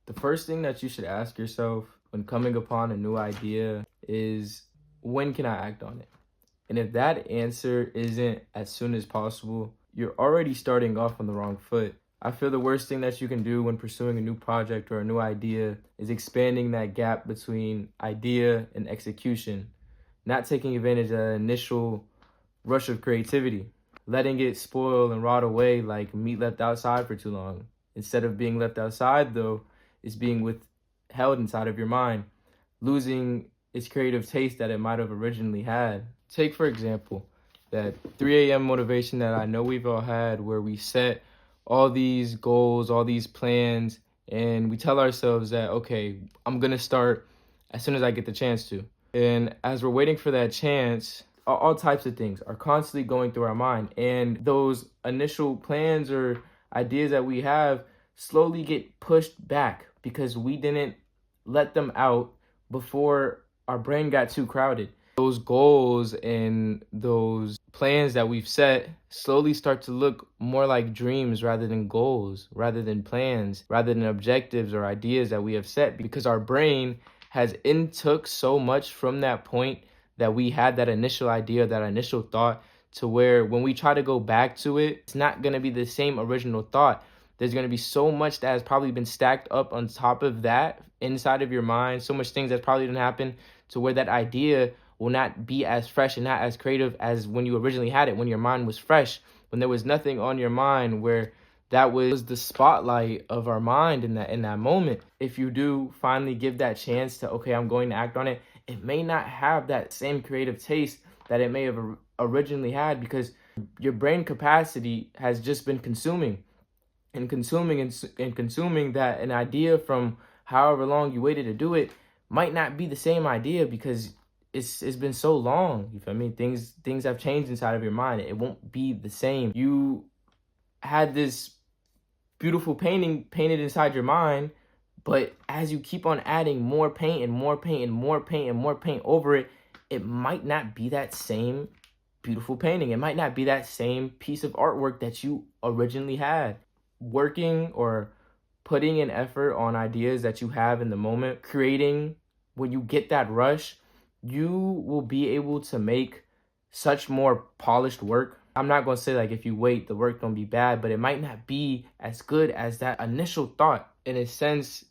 The first thing that you should ask yourself when coming upon a new idea is, when can I act on it? And if that answer isn't as soon as possible, you're already starting off on the wrong foot. I feel the worst thing that you can do when pursuing a new project or a new idea is expanding that gap between idea and execution, not taking advantage of that initial rush of creativity, letting it spoil and rot away like meat left outside for too long. Instead of being left outside, though, it's being withheld inside of your mind, losing its creative taste that it might have originally had. Take, for example, that 3 a.m. motivation that I know we've all had, where we set all these goals, all these plans, and we tell ourselves that, okay, I'm going to start as soon as I get the chance to. And as we're waiting for that chance, all types of things are constantly going through our mind. And those initial plans or ideas that we have slowly get pushed back because we didn't let them out before our brain got too crowded. Those goals and those plans that we've set slowly start to look more like dreams rather than goals, rather than plans, rather than objectives or ideas that we have set, because our brain has intook so much from that point that we had that initial idea, that initial thought, to where when we try to go back to it, it's not going to be the same original thought. There's going to be so much that has probably been stacked up on top of that inside of your mind, so much things that's probably going to happen to where that idea will not be as fresh and not as creative as when you originally had it, when your mind was fresh, when there was nothing on your mind, where that was the spotlight of our mind in that moment. If you do finally give that chance to, okay, I'm going to act on it, it may not have that same creative taste that it may have originally had, because your brain capacity has just been consuming and consuming and consuming, that an idea from however long you waited to do it might not be the same idea because it's been so long. You feel me? Things have changed inside of your mind. It won't be the same. You had this beautiful painting painted inside your mind, but as you keep on adding more paint and more paint and more paint and more paint over it, it might not be that same beautiful painting. It might not be that same piece of artwork that you originally had. Working or putting an effort on ideas that you have in the moment, creating, when you get that rush, you will be able to make such more polished work. I'm not going to say like if you wait, the work don't be bad, but it might not be as good as that initial thought. In a sense,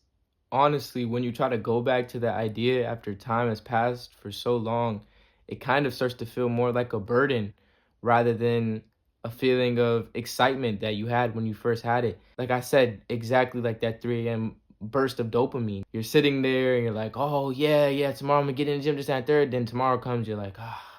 honestly, when you try to go back to that idea after time has passed for so long, it kind of starts to feel more like a burden rather than a feeling of excitement that you had when you first had it. Like I said, exactly like that 3 a.m. burst of dopamine. You're sitting there and you're like, oh, yeah, tomorrow I'm going to get in the gym, this, that, and third. Then tomorrow comes, you're like, ah.